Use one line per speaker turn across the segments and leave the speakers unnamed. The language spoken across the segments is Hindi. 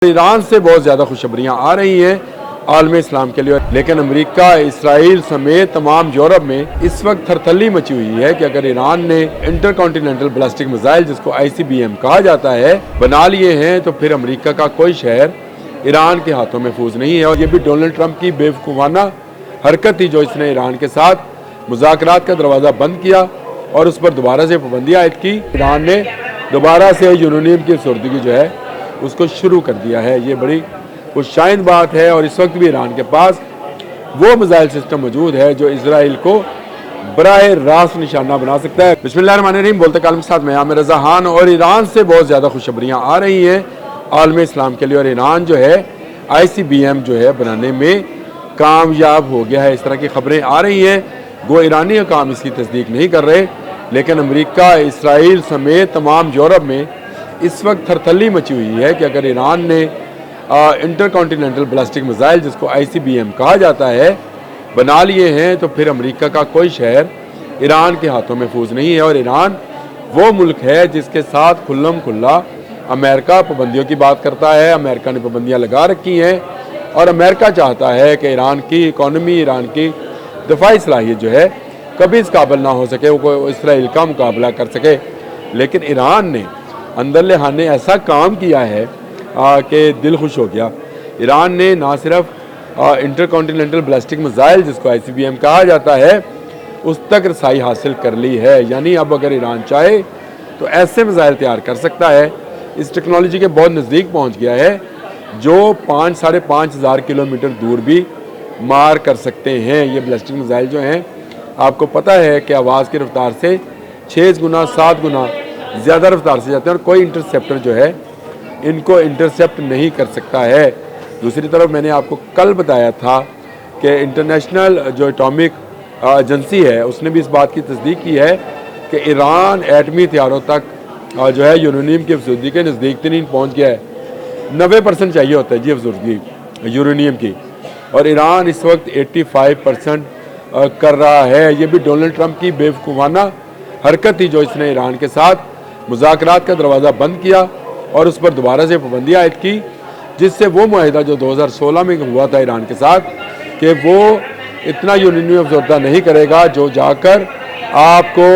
ईरान से बहुत ज़्यादा खुशखबरियाँ आ रही हैं आलम इस्लाम के लिए, लेकिन अमेरिका, इसराइल समेत तमाम यूरोप में इस वक्त थरथल्ली मची हुई है कि अगर ईरान ने इंटरकॉन्टिनेंटल बैलिस्टिक मिसाइल, जिसको ICBM कहा जाता है, बना लिए हैं तो फिर अमेरिका का कोई शहर ईरान के हाथों महफूज नहीं है। और ये भी डोनाल्ड ट्रंप की बेवकूफ़ाना हरकत थी जो इसने ईरान के साथ मुज़ाकरात का दरवाज़ा बंद किया और उस पर दोबारा से पाबंदियाँ आयद की। ईरान ने दोबारा से यूरेनियम की सुर्दगी जो है उसको शुरू कर दिया है। ये बड़ी खुशाइंद बात है और इस वक्त भी ईरान के पास वो मिसाइल सिस्टम मौजूद है जो इसराइल को बराह रास्त निशाना बना सकता है। बिस्मिल्लाहिर्रहमानिर्रहीम, बोलते कालम के साथ मैं आमिर रज़ा खान। और ईरान से बहुत ज़्यादा खुशखबरियाँ आ रही हैं आलम इस्लाम के लिए, और ईरान जो है ICBM जो है बनाने में कामयाब हो गया है, इस तरह की खबरें आ रही हैं। वो ईरानी हुकाम इसकी तस्दीक नहीं कर रहे, लेकिन अमेरिका, इसराइल समेत तमाम यूरोप में इस वक्त थरथल्ली मची हुई है कि अगर ईरान ने इंटरकॉन्टिनेंटल बैलिस्टिक मिसाइल, जिसको ICBM कहा जाता है, बना लिए हैं तो फिर अमेरिका का कोई शहर ईरान के हाथों महफूज नहीं है। और ईरान वो मुल्क है जिसके साथ खुल्लम खुल्ला अमेरिका पाबंदियों की बात करता है। अमेरिका ने पाबंदियाँ लगा रखी हैं और अमेरिका चाहता है कि ईरान की इकॉनमी, ईरान की दफाई सलाहियत जो है कभी इस काबिल ना हो सके वो इसराइल का मुकाबला कर सके। लेकिन ईरान ने अंदर लिहाने ऐसा काम किया है कि दिल खुश हो गया। ईरान ने ना सिर्फ इंटरकॉन्टिनेंटल बैलिस्टिक मिसाइल, जिसको ICBM कहा जाता है, उस तक रसाई हासिल कर ली है। यानी अब अगर ईरान चाहे तो ऐसे मिसाइल तैयार कर सकता है, इस टेक्नोलॉजी के बहुत नज़दीक पहुंच गया है जो 5-साढ़े 5 हज़ार किलोमीटर दूर भी मार कर सकते हैं। ये बैलिस्टिक मिसाइल जो हैं, आपको पता है कि आवाज़ की रफ्तार से 6 गुना 7 गुना ज़्यादा रफ्तार से जाते हैं और कोई इंटरसेप्टर जो है इनको इंटरसेप्ट नहीं कर सकता है। दूसरी तरफ मैंने आपको कल बताया था कि इंटरनेशनल जो एटॉमिक एजेंसी है उसने भी इस बात की तस्दीक की है कि ईरान एटमी हथियारों तक जो है यूरेनियम की अफसुर्दगी के नज़दीक तरीन पहुँच गया है। 90% चाहिए होता है जी अफसुर्दगी यूरेनियम की, और ईरान इस वक्त 85% कर रहा है। ये भी डोनाल्ड ट्रंप की बेवकूफ़ाना हरकत थी जो इसने ईरान के साथ मुज़ाकरात का दरवाज़ा बंद किया और उस पर दोबारा से पाबंदियाँ आयद की, जिससे वो मुआहिदा जो 2016 में हुआ था ईरान के साथ कि वो इतना यूरेनियम अफसुर्दा नहीं करेगा जो जाकर आपको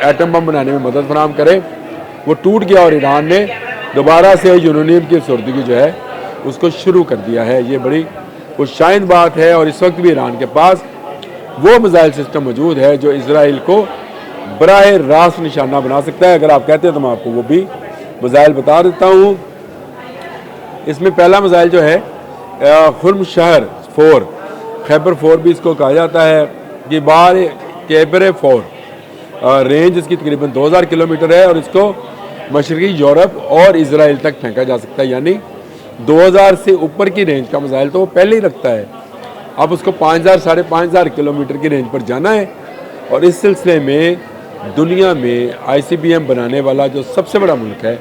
एटम बम बनाने में मदद फराहम करे, वो टूट गया और ईरान ने दोबारा से यूरेनियम की अफसुर्दगी जो है उसको शुरू कर दिया है। ये बड़ी खुशाइंद बात है और इस वक्त भी ईरान के पास वो मिसाइल सिस्टम मौजूद है जो इसराइल को बराह रास्त निशाना बना सकता है। अगर आप कहते हैं तो मैं आपको वो भी मिसाइल बता देता हूँ। इसमें पहला मिसाइल जो है खुर्मशहर 4, खैबर 4 भी इसको कहा जाता है। ये बार कैबर 4 रेंज इसकी तकरीबन 2000 किलोमीटर है और इसको मशरकी यूरोप और इसराइल तक फेंका जा सकता है। यानी 2000 से ऊपर की रेंज का मिसाइल तो वो पहले ही रखता है। अब उसको 5000 साढ़े 5000 किलोमीटर की रेंज पर जाना है। और इस सिलसिले में दुनिया में ICBM बनाने वाला जो सबसे बड़ा मुल्क है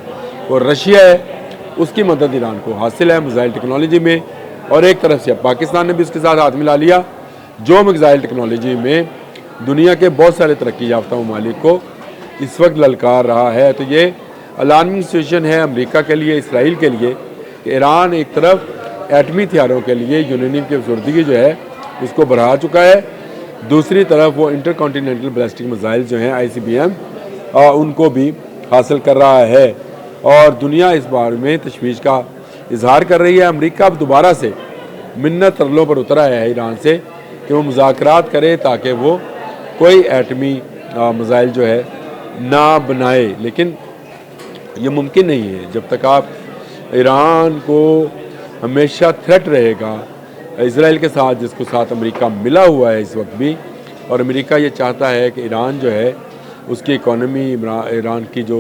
वो रशिया है। उसकी मदद ईरान को हासिल है मिसाइल टेक्नोलॉजी में, और एक तरफ से पाकिस्तान ने भी उसके साथ हाथ मिला लिया जो मिसाइल टेक्नोलॉजी में दुनिया के बहुत सारे तरक्की याफ्ता ममालिक को इस वक्त ललकार रहा है। तो ये अलार्मिंग सिचुएशन है अमेरिका के लिए, इसराइल के लिए, कि ईरान एक तरफ एटमी हथियारों के लिए यूरेनियम की अफसुर्दगी जो है उसको बढ़ा चुका है, दूसरी तरफ वो इंटरकॉन्टिनेंटल बैलिस्टिक मिसाइल जो हैं ICBM उनको भी हासिल कर रहा है। और दुनिया इस बारे में तशवीश का इजहार कर रही है। अमेरिका अब दोबारा से मिन्नत तरलों पर उतरा है ईरान से कि वो मुज़ाकरात करे ताकि वो कोई एटमी मिसाइल जो है ना बनाए। लेकिन ये मुमकिन नहीं है जब तक आप ईरान को हमेशा थ्रेट रहेगा इसराइल के साथ, जिसको साथ अमेरिका मिला हुआ है इस वक्त भी। और अमेरिका ये चाहता है कि ईरान जो है उसकी इकॉनमी, ईरान की जो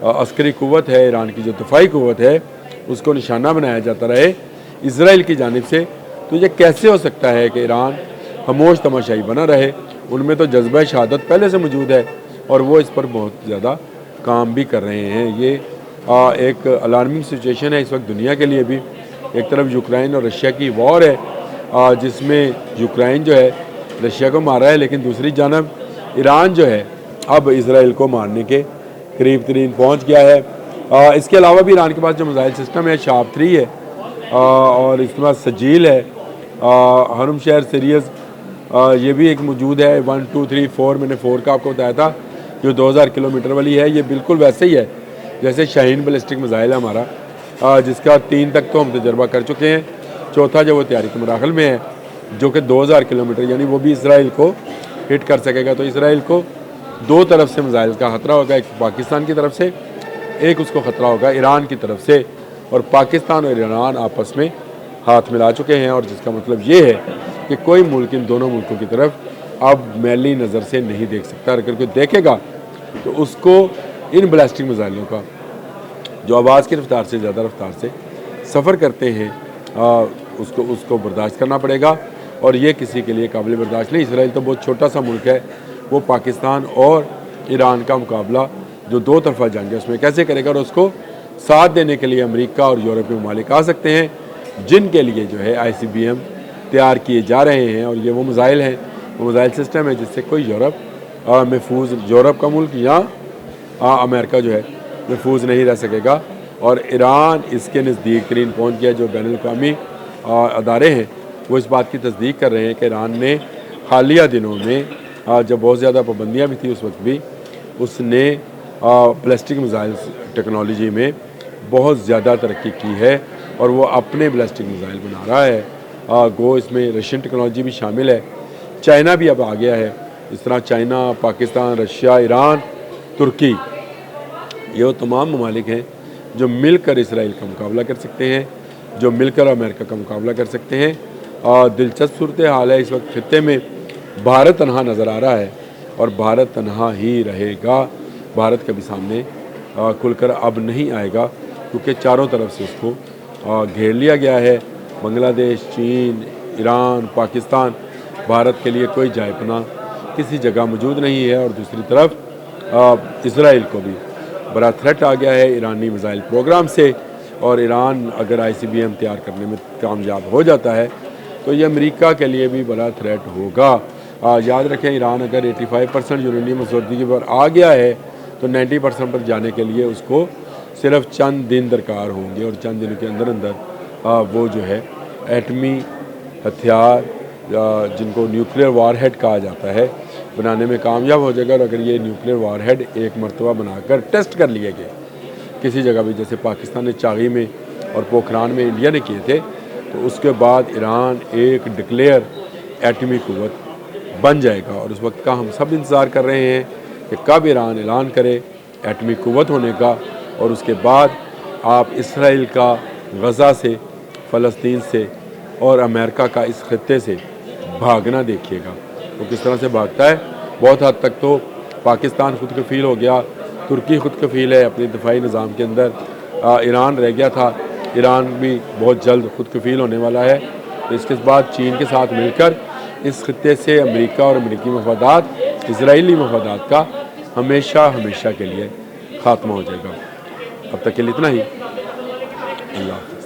अस्करी क़ुव्वत है, ईरान की जो दफ़ाई क़ुव्वत है, उसको निशाना बनाया जाता रहे इसराइल की जानिब से। तो ये कैसे हो सकता है कि ईरान खामोश तमाशाई बना रहे? उनमें तो जज्बा शहादत पहले से मौजूद है और वो इस पर बहुत ज़्यादा काम भी कर रहे हैं। ये एक अलार्मिंग सिचुएशन है इस वक्त दुनिया के लिए भी। एक तरफ यूक्रेन और रशिया की वॉर है जिसमें यूक्रेन जो है रशिया को मारा है, लेकिन दूसरी जानब ईरान जो है अब इसराइल को मारने के करीब तरीन पहुँच गया है। इसके अलावा भी ईरान के पास जो मिसाइल सिस्टम है शार्प 3 है और इसके पास सजील है, हरम शहर सीरीज़ ये भी एक मौजूद है 1 2 3 4। मैंने 4 का आपको बताया था जो 2000 किलोमीटर वाली है। ये बिल्कुल वैसे ही है जैसे शाहीन बैलिस्टिक मिसाइल है हमारा, जिसका 3 तक तो हम तजर्बा कर चुके हैं। चौथा जो वो तैयारी के मराहल में है जो कि 2000 किलोमीटर, यानी वो भी इसराइल को हिट कर सकेगा। तो इसराइल को दो तरफ से मिसाइल का ख़तरा होगा, एक पाकिस्तान की तरफ से, एक उसको ख़तरा होगा ईरान की तरफ से। और पाकिस्तान और ईरान आपस में हाथ मिला चुके हैं, और जिसका मतलब ये है कि कोई मुल्क इन दोनों मुल्कों की तरफ अब मैली नज़र से नहीं देख सकता। अगर कोई देखेगा तो उसको इन बैलिस्टिक मिसाइलों का जो आवाज़ की रफ्तार से ज़्यादा रफ्तार से सफ़र करते हैं उसको बर्दाश्त करना पड़ेगा, और ये किसी के लिए काबिल बर्दाश्त नहीं। इसराइल तो बहुत छोटा सा मुल्क है, वो पाकिस्तान और ईरान का मुकाबला जो दो तरफा जंग है उसमें कैसे करेगा, और उसको साथ देने के लिए अमेरिका और यूरोपीय ममालिक आ सकते हैं, जिनके लिए जो है ICBM तैयार किए जा रहे हैं। और ये वो मिसाइल हैं, वो मिसाइल सिस्टम है जिससे कोई महफूज यूरोप का मुल्क या अमेरिका जो है महफूज नहीं रह सकेगा। और ईरान इसके नज़दीक तरीन पहुँच गया। जो बैनुल अक़वामी अदारे हैं वो इस बात की तस्दीक कर रहे हैं कि ईरान ने हालिया दिनों में जब बहुत ज़्यादा पाबंदियाँ भी थी उस वक्त भी उसने बैलिस्टिक मिसाइल टेक्नोलॉजी में बहुत ज़्यादा तरक्की की है, और वो अपने बैलिस्टिक मिसाइल बना रहा है। गो इसमें रशियन टेक्नोलॉजी भी शामिल है, चाइना भी अब आ गया है। इस तरह चाइना, पाकिस्तान, रशिया, ईरान, तुर्की, ये वो तमाम ममालिक हैं जो मिलकर इसराइल का मुकाबला कर सकते हैं, जो मिलकर अमेरिका का मुकाबला कर सकते हैं। दिलचस्प सूरत हाल है इस वक्त खित्ते में। भारत तनहा नज़र आ रहा है और भारत तनहा ही रहेगा। भारत कभी सामने खुलकर अब नहीं आएगा, क्योंकि चारों तरफ से उसको घेर लिया गया है। बांग्लादेश, चीन, ईरान, पाकिस्तान, भारत के लिए कोई जायपना किसी जगह मौजूद नहीं है। और दूसरी तरफ इसराइल को भी बड़ा थ्रेट आ गया है ईरानी मिसाइल प्रोग्राम से, और ईरान अगर ICBM तैयार करने में कामयाब हो जाता है तो ये अमेरिका के लिए भी बड़ा थ्रेट होगा। याद रखें, ईरान अगर 85% यूरेनियम मसूदगी पर आ गया है तो 90% पर जाने के लिए उसको सिर्फ चंद दिन दरकार होंगे, और चंद दिनों के अंदर अंदर वो जो है एटमी हथियार जिनको न्यूक्लियर वारहेड कहा जाता है बनाने में कामयाब हो जाएगा। और अगर ये न्यूक्लियर वारहेड एक मरतबा बनाकर टेस्ट कर लिए गए किसी जगह भी, जैसे पाकिस्तान ने चागी में और पोखरान में इंडिया ने किए थे, तो उसके बाद ईरान एक डिक्लेयर एटमी कुव्वत बन जाएगा। और उस वक्त का हम सब इंतज़ार कर रहे हैं कि कब ईरान ऐलान करे एटमी कुव्वत होने का, और उसके बाद आप इसराइल का गज़ा से, फ़लस्तीन से और अमेरिका का इस खत्ते से भागना देखिएगा वो किस तरह से भागता है। बहुत हद तक तो पाकिस्तान खुद कफील हो गया, तुर्की खुद कफील है अपने दिफाई निज़ाम के अंदर, ईरान रह गया था, ईरान भी बहुत जल्द खुद कफील होने वाला है। तो इसके बाद चीन के साथ मिलकर इस खत्ते से अमेरिका और अमेरिकी मफादात, इसराइली मफादात का हमेशा हमेशा के लिए ख़ात्मा हो जाएगा। अब तक के लिए इतना ही। अल्लाह।